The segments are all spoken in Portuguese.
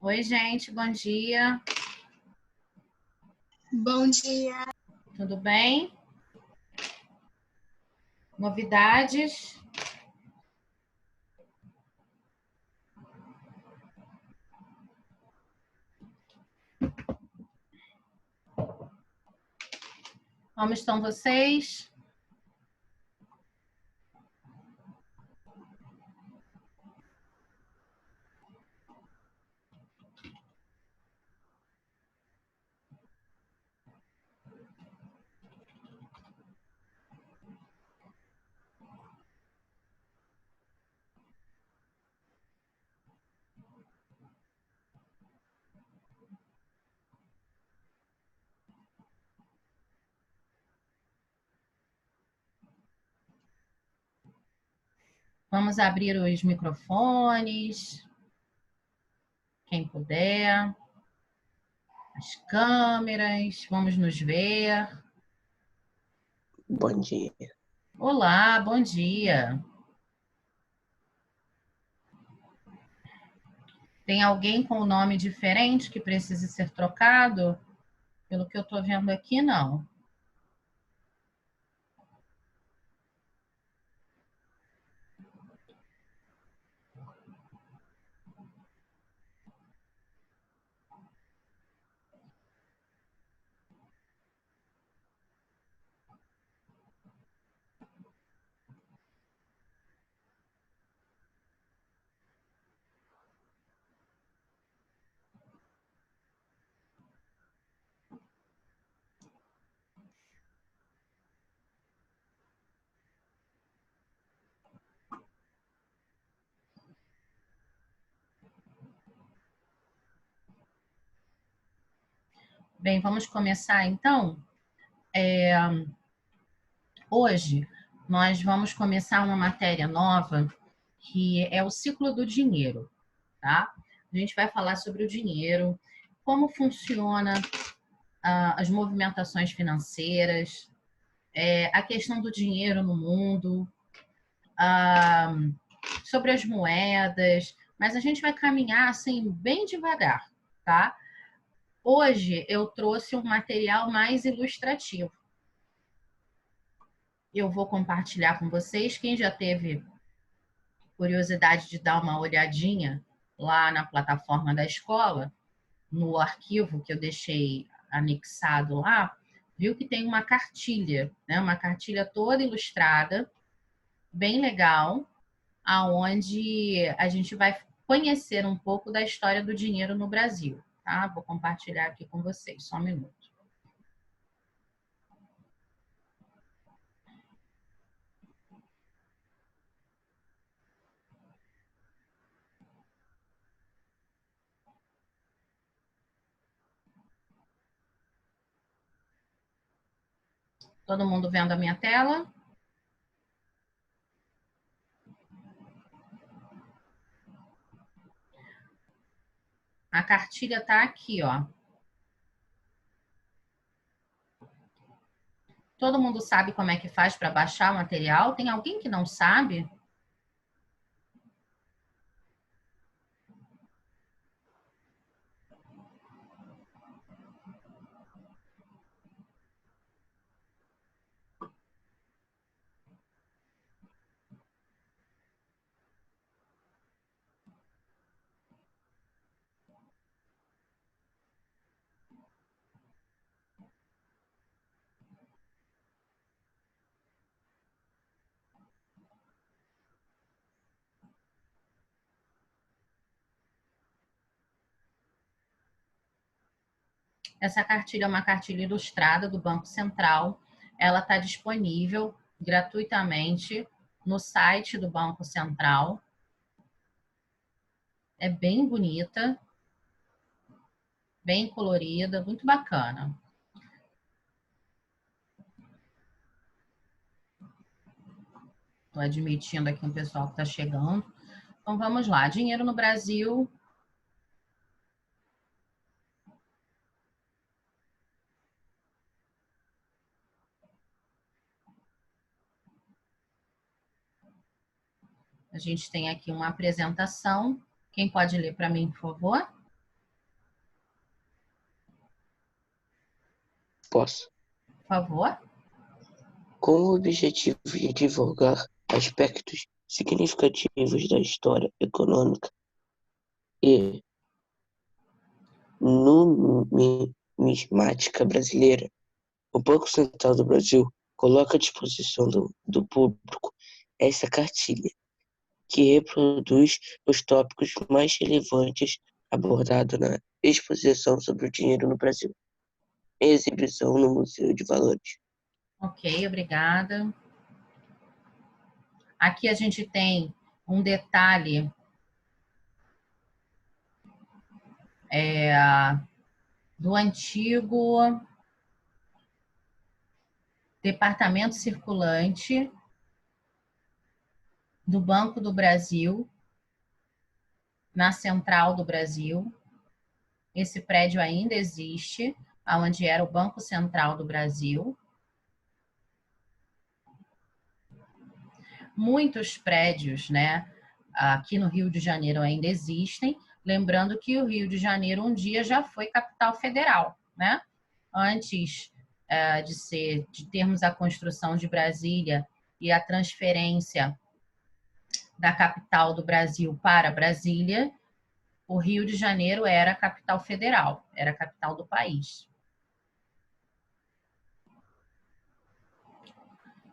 Oi, gente, bom dia. Bom dia. Tudo bem? Novidades? Como estão vocês? Vamos abrir os microfones, quem puder, as câmeras, vamos nos ver. Bom dia. Olá, bom dia. Tem alguém com o nome diferente que precise ser trocado? Pelo que eu estou vendo aqui, não. Bem, vamos começar então. Hoje nós vamos começar uma matéria nova que é o ciclo do dinheiro, tá? A gente vai falar sobre o dinheiro, como funciona as movimentações financeiras, a questão do dinheiro no mundo, sobre as moedas, mas a gente vai caminhar assim bem devagar, tá? Hoje eu trouxe um material mais ilustrativo. Eu vou compartilhar com vocês. Quem já teve curiosidade de dar uma olhadinha lá na plataforma da escola, no arquivo que eu deixei anexado lá, viu que tem uma cartilha, né? Uma cartilha toda ilustrada, bem legal, aonde a gente vai conhecer um pouco da história do dinheiro no Brasil, tá? Vou compartilhar aqui com vocês, só um minuto. Todo mundo vendo a minha tela? A cartilha está aqui, ó. Todo mundo sabe como é que faz para baixar o material? Tem alguém que não sabe? Essa cartilha é uma cartilha ilustrada do Banco Central. Ela está disponível gratuitamente no site do Banco Central. É bem bonita, bem colorida, muito bacana. Estou admitindo aqui um pessoal que está chegando. Então vamos lá. Dinheiro no Brasil. A gente tem aqui uma apresentação. Quem pode ler para mim, por favor? Posso? Por favor. Com o objetivo de divulgar aspectos significativos da história econômica e numismática brasileira, o Banco Central do Brasil coloca à disposição do público essa cartilha, que reproduz os tópicos mais relevantes abordados na exposição sobre o dinheiro no Brasil, em exibição no Museu de Valores. Ok, obrigada. Aqui a gente tem um detalhe do antigo Departamento Circulante do Banco do Brasil, na Central do Brasil. Esse prédio ainda existe, onde era o Banco Central do Brasil. Muitos prédios, né, aqui no Rio de Janeiro ainda existem, lembrando que o Rio de Janeiro um dia já foi capital federal, né? Antes de termos a construção de Brasília e a transferência da capital do Brasil para Brasília, o Rio de Janeiro era a capital federal, era a capital do país.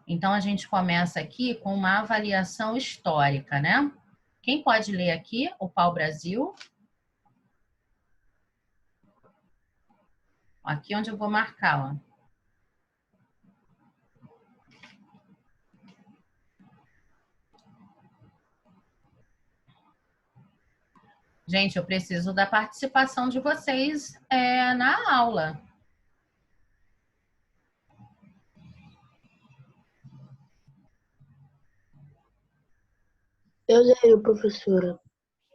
Então, a gente começa aqui com uma avaliação histórica, né? Quem pode ler aqui o pau-brasil? Aqui onde eu vou marcar, ó. Gente, eu preciso da participação de vocês na aula. Eu leio, professora.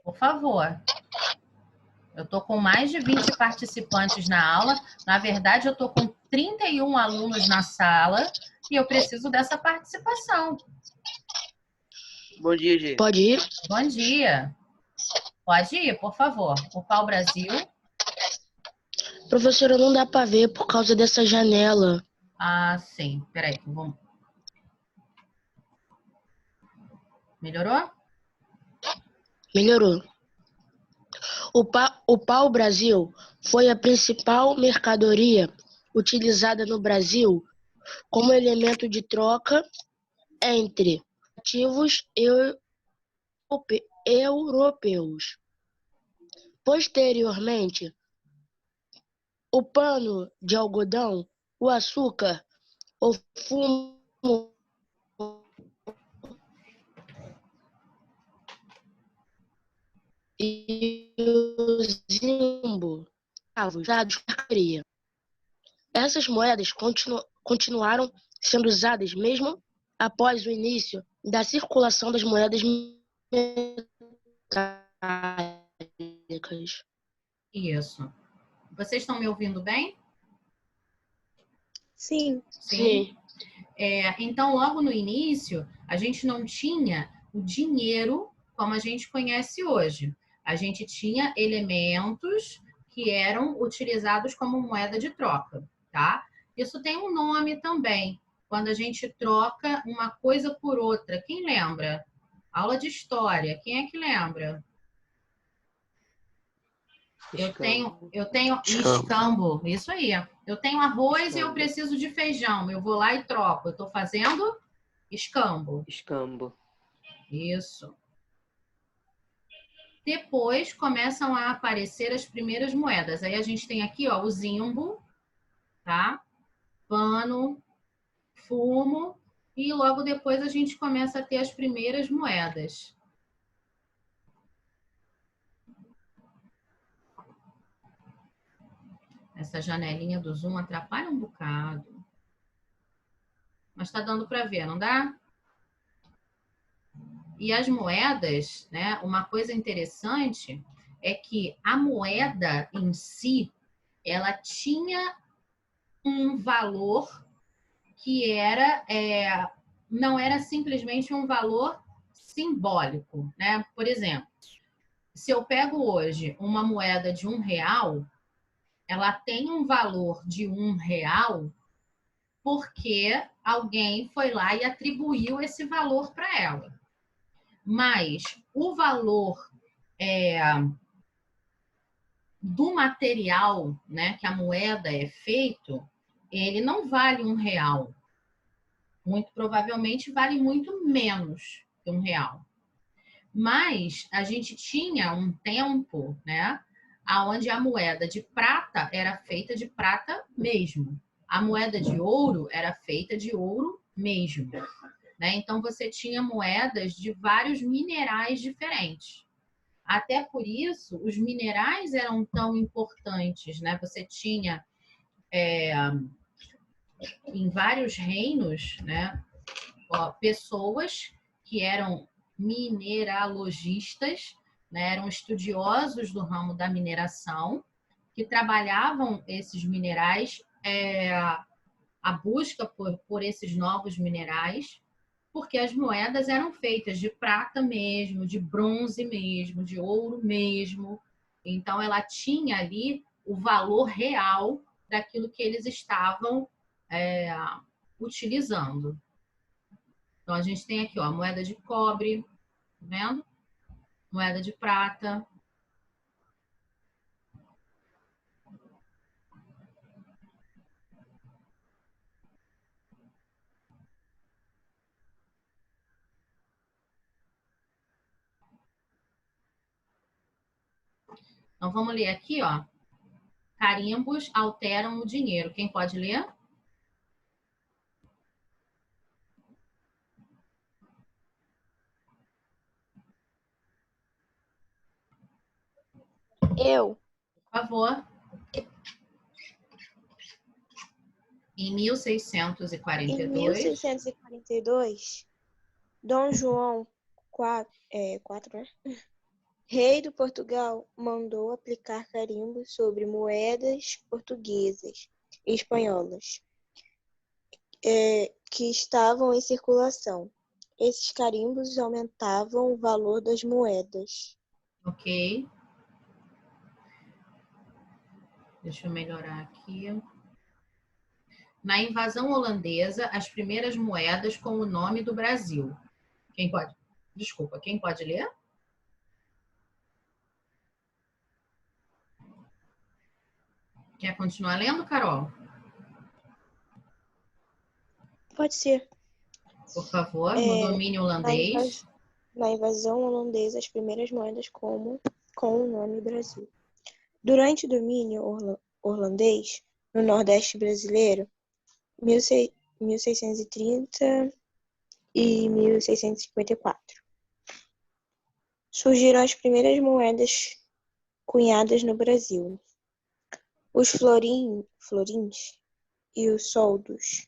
Por favor. Eu estou com mais de 20 participantes na aula. Na verdade, eu estou com 31 alunos na sala e eu preciso dessa participação. Bom dia, Gê. Pode ir? Bom dia. Pode ir, por favor. O pau-brasil. Professora, não dá para ver por causa dessa janela. Ah, sim. Peraí, vamos. Melhorou? Melhorou. O pau-brasil foi a principal mercadoria utilizada no Brasil como elemento de troca entre nativos europeus. Posteriormente, o pano de algodão, o açúcar, o fumo e o zimbo usados na mercadoria. Essas moedas continuaram sendo usadas mesmo após o início da circulação das moedas metálicas. Isso. Vocês estão me ouvindo bem? Sim. Sim. Então, logo no início, a gente não tinha o dinheiro como a gente conhece hoje. A gente tinha elementos que eram utilizados como moeda de troca, tá? Isso tem um nome também, quando a gente troca uma coisa por outra. Quem lembra? Aula de história, quem é que lembra? Eu tenho escambo, isso aí. Eu tenho arroz e eu preciso de feijão. Eu vou lá e troco. Eu estou fazendo escambo. Escambo. Isso. Depois começam a aparecer as primeiras moedas. Aí a gente tem aqui, ó, o zimbo, tá? Pano, fumo e logo depois a gente começa a ter as primeiras moedas. Essa janelinha do Zoom atrapalha um bocado. Mas tá dando para ver, não dá? E as moedas, né? Uma coisa interessante é que a moeda em si, ela tinha um valor que não era simplesmente um valor simbólico, né? Por exemplo, se eu pego hoje uma moeda de R$1, ela tem um valor de R$ 1 porque alguém foi lá e atribuiu esse valor para ela. Mas o valor do material, né, que a moeda é feito, ele não vale R$ 1. Muito provavelmente vale muito menos que R$ 1. Mas a gente tinha um tempo, né, onde a moeda de prata era feita de prata mesmo. A moeda de ouro era feita de ouro mesmo. Né? Então, você tinha moedas de vários minerais diferentes. Até por isso, os minerais eram tão importantes. Né? Você tinha, em vários reinos, né, pessoas que eram mineralogistas, né, eram estudiosos do ramo da mineração, que trabalhavam esses minerais, a busca por esses novos minerais, porque as moedas eram feitas de prata mesmo, de bronze mesmo, de ouro mesmo. Então, ela tinha ali o valor real daquilo que eles estavam utilizando. Então, a gente tem aqui, ó, a moeda de cobre, tá vendo? Moeda de prata. Então, vamos ler aqui, ó. Carimbos alteram o dinheiro. Quem pode ler? Eu. Por favor. Em 1642, Dom João IV, né? Rei do Portugal, mandou aplicar carimbos sobre moedas portuguesas e espanholas que estavam em circulação. Esses carimbos aumentavam o valor das moedas. Ok. Deixa eu melhorar aqui. Na invasão holandesa, as primeiras moedas com o nome do Brasil. Quem pode? Desculpa, quem pode ler? Quer continuar lendo, Carol? Pode ser. Por favor, no domínio holandês. Na invasão holandesa, as primeiras moedas com o nome Brasil. Durante o domínio holandês, no Nordeste brasileiro, 1630 e 1654, surgiram as primeiras moedas cunhadas no Brasil. Os florins e os soldos.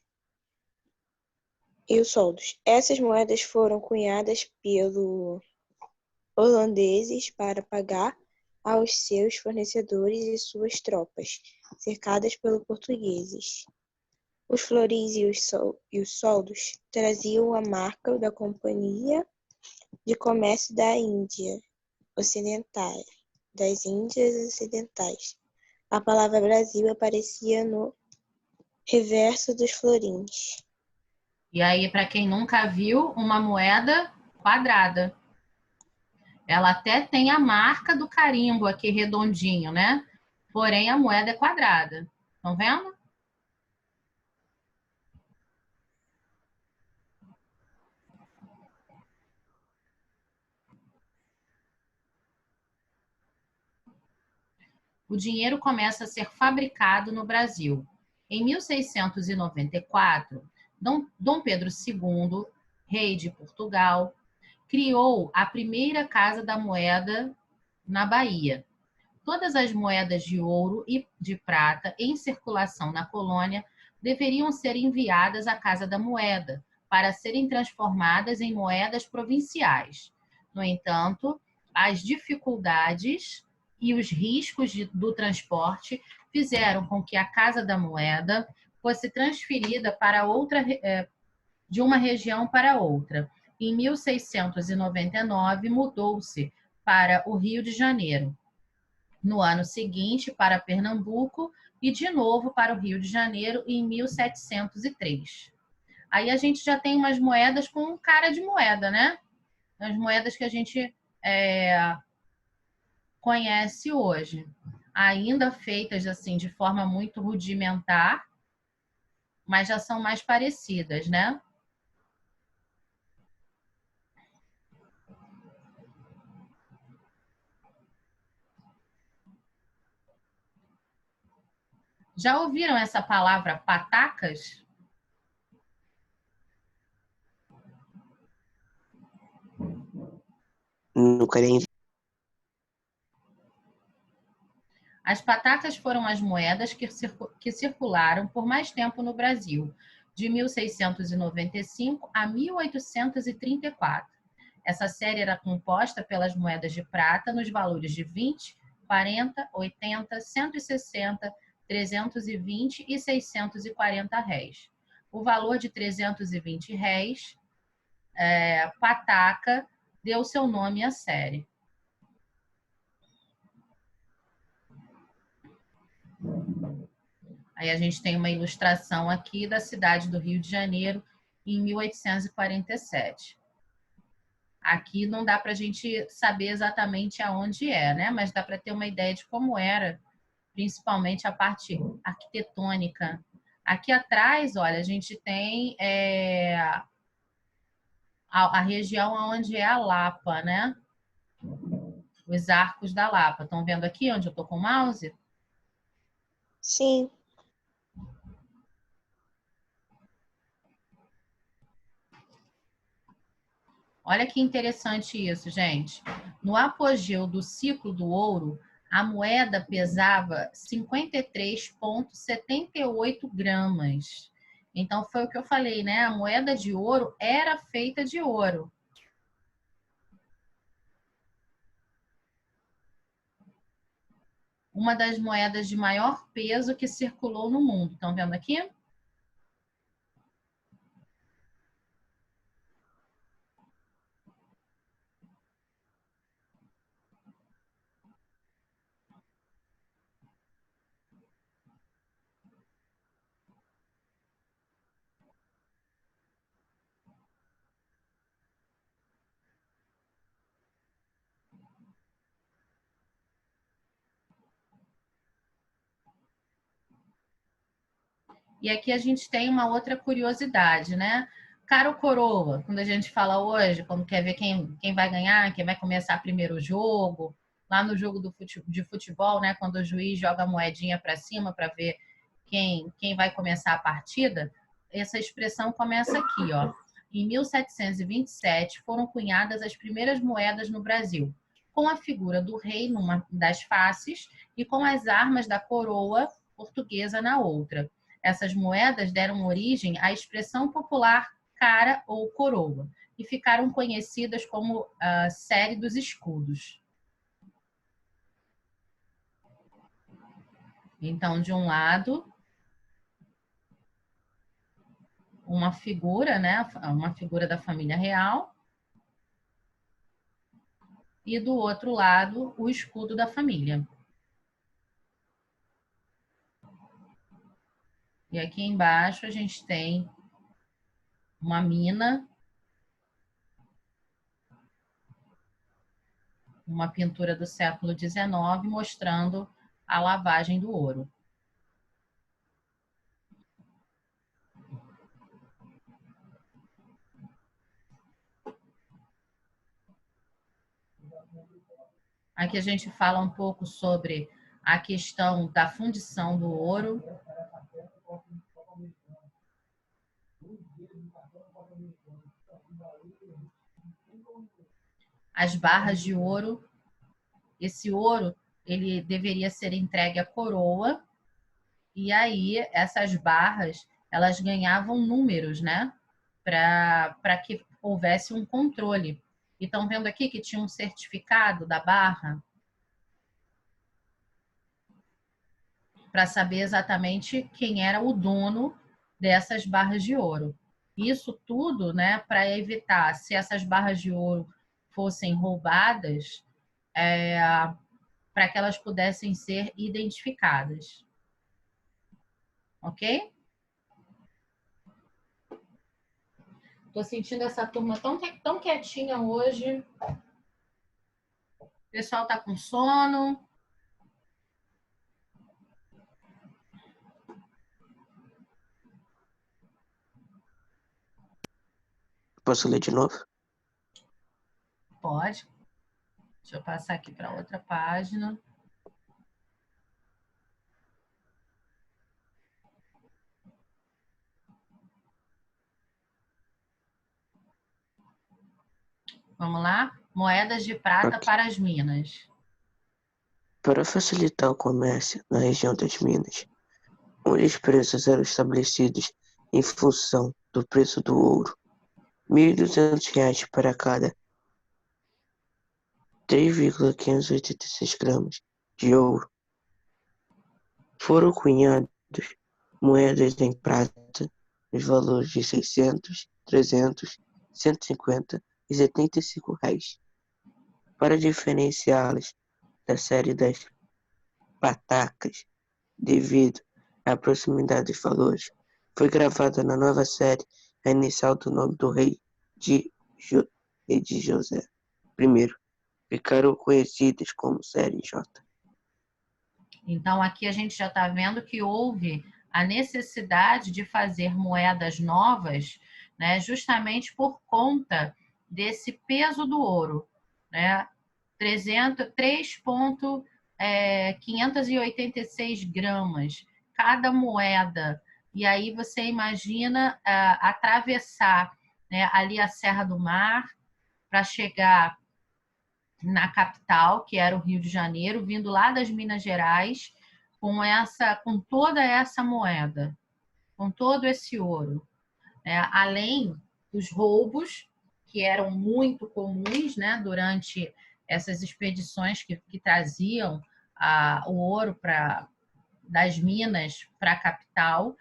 Essas moedas foram cunhadas pelos holandeses para pagar aos seus fornecedores e suas tropas, cercadas pelos portugueses. Os florins e os soldos traziam a marca da Companhia de Comércio das Índias Ocidentais. A palavra Brasil aparecia no reverso dos florins. E aí, para quem nunca viu, uma moeda quadrada. Ela até tem a marca do carimbo aqui redondinho, né? Porém, a moeda é quadrada. Estão vendo? O dinheiro começa a ser fabricado no Brasil. Em 1694, Dom Pedro II, rei de Portugal, criou a primeira Casa da Moeda na Bahia. Todas as moedas de ouro e de prata em circulação na colônia deveriam ser enviadas à Casa da Moeda para serem transformadas em moedas provinciais. No entanto, as dificuldades e os riscos do transporte fizeram com que a Casa da Moeda fosse transferida para de uma região para outra. Em 1699, mudou-se para o Rio de Janeiro. no ano seguinte para Pernambuco e de novo para o Rio de Janeiro em 1703. Aí a gente já tem umas moedas com cara de moeda, né? As moedas que a gente conhece hoje, ainda feitas assim de forma muito rudimentar, mas já são mais parecidas, né? Já ouviram essa palavra patacas? Nunca nem vi. As patacas foram as moedas que circularam por mais tempo no Brasil, de 1695 a 1834. Essa série era composta pelas moedas de prata nos valores de 20, 40, 80, 160, 320 e 640 réis. O valor de 320 réis, pataca, deu seu nome à série. Aí a gente tem uma ilustração aqui da cidade do Rio de Janeiro em 1847. Aqui não dá para a gente saber exatamente aonde é, né? Mas dá para ter uma ideia de como era, principalmente a parte arquitetônica. Aqui atrás, olha, a gente tem a região onde é a Lapa, né? Os arcos da Lapa. Estão vendo aqui onde eu estou com o mouse? Sim. Olha que interessante isso, gente. No apogeu do ciclo do ouro, a moeda pesava 53,78 gramas. Então, foi o que eu falei, né? A moeda de ouro era feita de ouro. Uma das moedas de maior peso que circulou no mundo. Estão vendo aqui? E aqui a gente tem uma outra curiosidade, né? Cara ou coroa, quando a gente fala hoje, quando quer ver quem vai ganhar, quem vai começar primeiro o jogo, lá no jogo de futebol, né? Quando o juiz joga a moedinha para cima para ver quem vai começar a partida, essa expressão começa aqui, ó. Em 1727 foram cunhadas as primeiras moedas no Brasil, com a figura do rei numa das faces e com as armas da coroa portuguesa na outra. Essas moedas deram origem à expressão popular cara ou coroa e ficaram conhecidas como a série dos escudos. Então, de um lado, uma figura, né, uma figura da família real, e do outro lado, o escudo da família. E aqui embaixo a gente tem uma mina, uma pintura do século XIX mostrando a lavagem do ouro. Aqui a gente fala um pouco sobre a questão da fundição do ouro. As barras de ouro. Esse ouro, ele deveria ser entregue à coroa, e aí essas barras, elas ganhavam números, né? Para que houvesse um controle. E estão vendo aqui que tinha um certificado da barra para saber exatamente quem era o dono dessas barras de ouro. Isso tudo, né, para evitar, se essas barras de ouro fossem roubadas, para que elas pudessem ser identificadas. Ok? Estou sentindo essa turma tão quietinha hoje. O pessoal está com sono. Posso ler de novo? Pode. Deixa eu passar aqui para outra página. Vamos lá? Moedas de prata Ok. para as minas. Para facilitar o comércio na região das minas, onde os preços eram estabelecidos em função do preço do ouro, R$ 1.200 para cada 3,586 gramas de ouro. Foram cunhados moedas em prata nos valores de 600, 300, 150 e 75 reais. Para diferenciá-las da série das patacas, devido à proximidade dos valores, foi gravada na nova série a inicial do nome do rei de José I. Ficaram conhecidas como série J. Então, aqui a gente já está vendo que houve a necessidade de fazer moedas novas, né, justamente por conta desse peso do ouro, né? 3,586 gramas cada moeda. E aí você imagina atravessar, né, ali a Serra do Mar para chegar na capital, que era o Rio de Janeiro, vindo lá das Minas Gerais, com toda essa moeda, com todo esse ouro, né? Além dos roubos, que eram muito comuns, né, durante essas expedições que traziam o ouro das minas para a capital,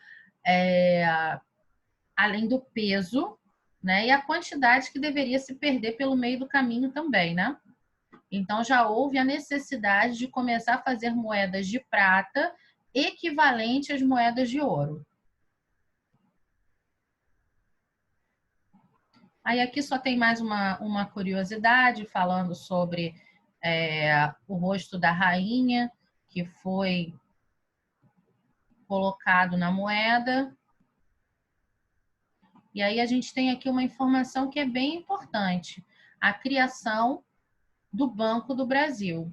além do peso, né, e a quantidade que deveria se perder pelo meio do caminho também, né? Então, já houve a necessidade de começar a fazer moedas de prata equivalente às moedas de ouro. Aí aqui só tem mais uma curiosidade falando sobre o rosto da rainha, que foi colocado na moeda. E aí a gente tem aqui uma informação que é bem importante. A criação do Banco do Brasil.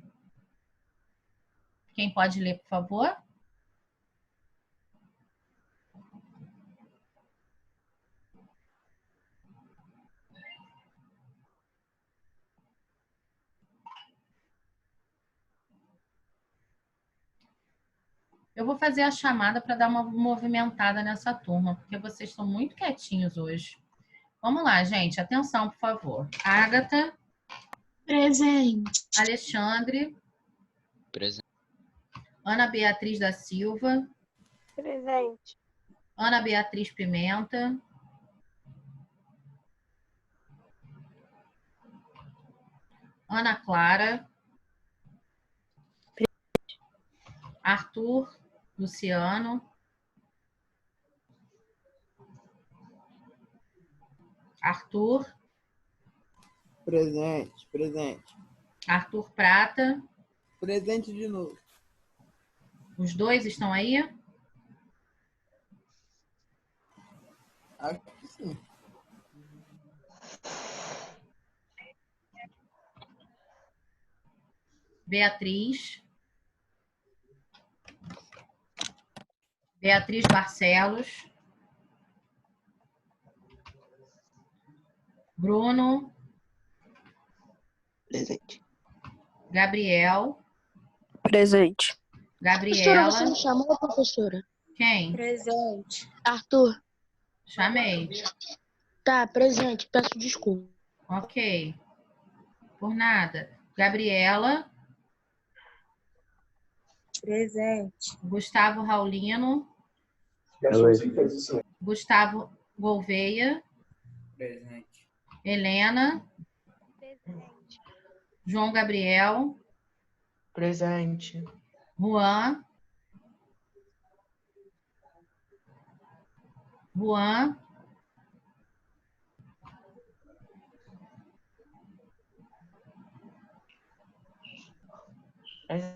Quem pode ler, por favor? Eu vou fazer a chamada para dar uma movimentada nessa turma, porque vocês estão muito quietinhos hoje. Vamos lá, gente. Atenção, por favor. Ágata. Presente. Alexandre. Presente. Ana Beatriz da Silva. Presente. Ana Beatriz Pimenta. Ana Clara. Arthur Luciano. Arthur. Presente, presente. Arthur Prata. Presente de novo. Os dois estão aí? Acho que sim. Beatriz. Beatriz Barcelos. Bruno. Presente. Gabriel. Presente. Professora, você Gabriela. me chamou, professora? Quem? Presente. Arthur. Chamei. Tá, presente. Peço desculpa. Ok. Por nada. Gabriela. Presente. Gustavo Raulino. Gustavo Gouveia. Presente. Helena. Presente. João Gabriel. Presente. Juan. Juan.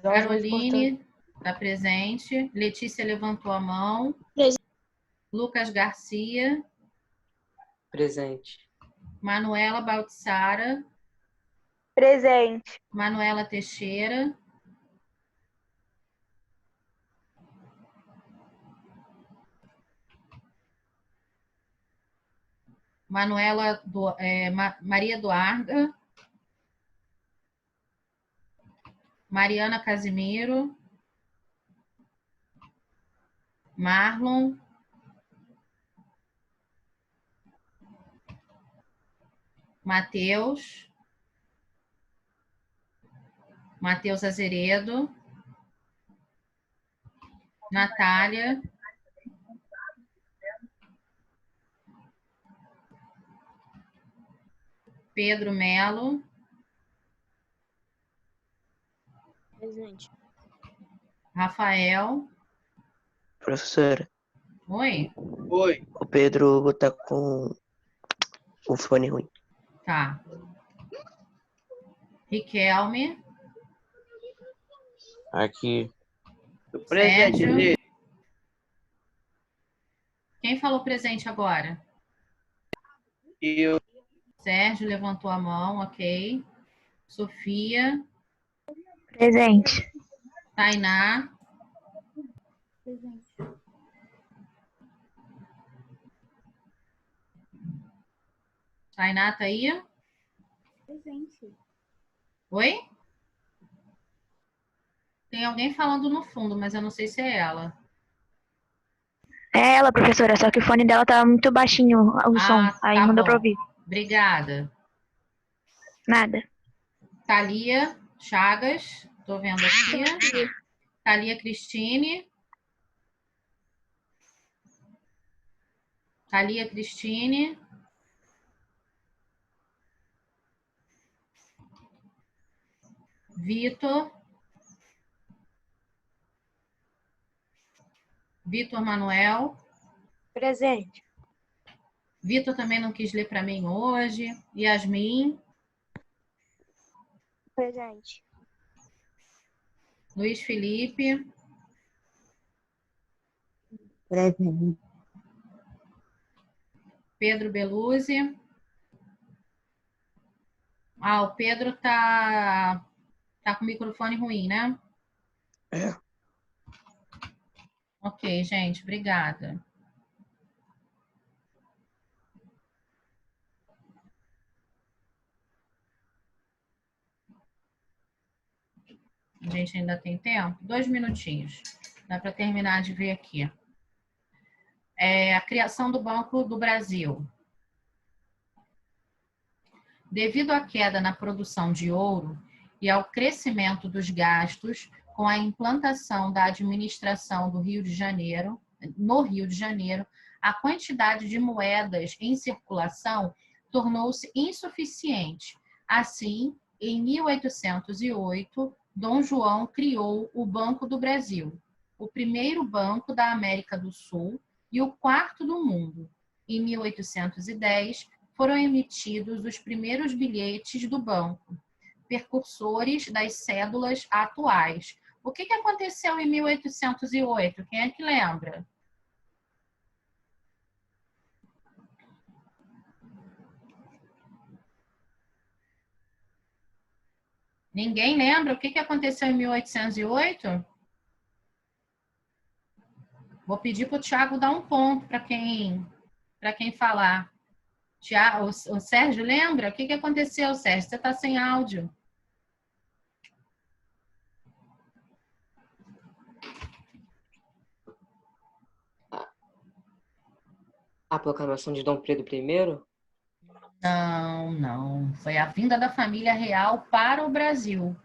Caroline está presente. Letícia levantou a mão. Presente. Lucas Garcia. Presente. Manuela Baltzara. Presente. Manuela Teixeira. Maria Eduarda. Mariana Casimiro. Marlon. Matheus. Matheus Azeredo. Natália. Pedro Melo. Presente. Rafael. Professora, Oi? Oi. o Pedro tá com o fone ruim. Tá. Riquelme. Aqui. Presente, Sérgio. Lê. Quem falou presente agora? Eu. Sérgio levantou a mão, ok. Sofia. Presente. Tainá. Tainá tá aí? Presente. Oi? Tem alguém falando no fundo, mas eu não sei se é ela. É ela, professora, só que o fone dela tá muito baixinho o som, aí tá não deu bom. pra ouvir. Obrigada. Nada. Thalia Chagas. Tô vendo aqui. Thalia Cristine. Thalia Cristine. Vitor. Vitor Manuel. Presente. Vitor também não quis ler para mim hoje. Yasmin. Presente. Luiz Felipe. Presente. Pedro Beluzzi. Ah, o Pedro tá com o microfone ruim, né? É. Ok, gente, obrigada. A gente ainda tem tempo? 2 minutinhos. Dá para terminar de ver aqui. A criação do Banco do Brasil. Devido à queda na produção de ouro e ao crescimento dos gastos com a implantação da administração do Rio de Janeiro, no Rio de Janeiro, a quantidade de moedas em circulação tornou-se insuficiente. Assim, em 1808, Dom João criou o Banco do Brasil, o primeiro banco da América do Sul e o quarto do mundo. Em 1810, foram emitidos os primeiros bilhetes do banco, precursores das cédulas atuais. O que aconteceu em 1808? Quem é que lembra? Ninguém lembra o que aconteceu em 1808? Vou pedir para o Thiago dar um ponto para quem falar. Thiago, o Sérgio lembra? O que aconteceu, Sérgio? Você está sem áudio. A proclamação de Dom Pedro I? Não. Foi a vinda da família real para o Brasil.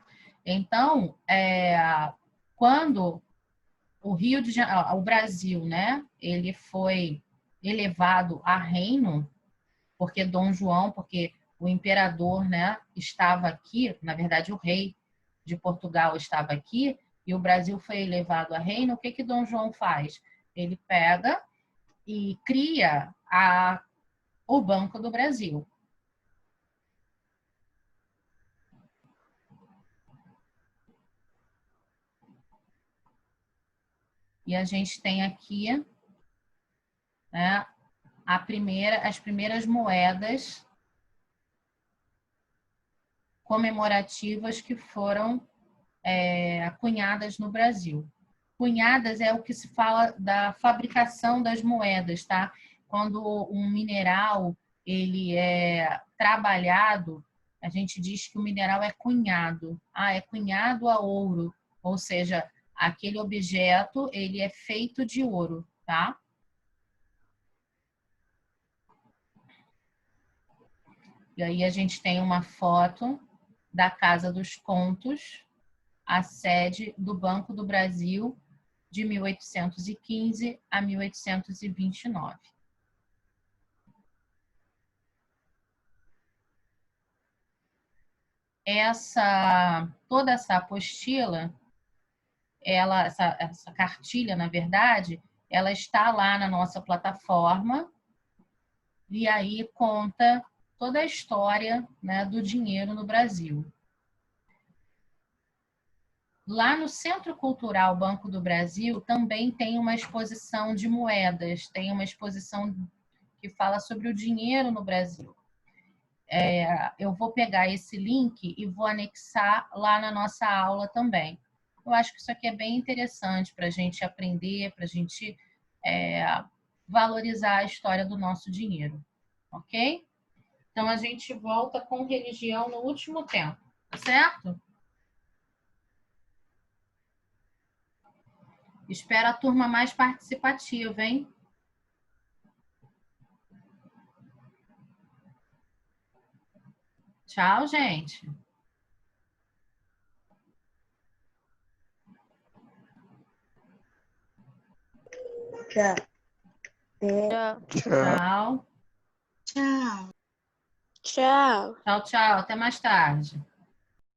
Então, quando o Brasil, né, ele foi elevado a reino, porque o imperador, né, estava aqui, na verdade o rei de Portugal estava aqui e o Brasil foi elevado a reino, o que Dom João faz? Ele pega e cria o Banco do Brasil. E a gente tem aqui, né, as primeiras moedas comemorativas que foram cunhadas no Brasil. Cunhadas é o que se fala da fabricação das moedas, tá? Quando um mineral ele é trabalhado, a gente diz que o mineral é cunhado. É cunhado a ouro, ou seja, aquele objeto ele é feito de ouro, tá? E aí a gente tem uma foto da Casa dos Contos, a sede do Banco do Brasil de 1815 a 1829. Toda essa apostila, essa cartilha, na verdade, ela está lá na nossa plataforma e aí conta toda a história, né, do dinheiro no Brasil. Lá no Centro Cultural Banco do Brasil também tem uma exposição de moedas, tem uma exposição que fala sobre o dinheiro no Brasil. Eu vou pegar esse link e vou anexar lá na nossa aula também. Eu acho que isso aqui é bem interessante para a gente aprender, para a gente valorizar a história do nosso dinheiro, ok? Então, a gente volta com religião no último tempo, certo? Espero a turma mais participativa, hein? Tchau, gente. Tchau. Tchau. Tchau. Tchau. Tchau, tchau. Até mais tarde.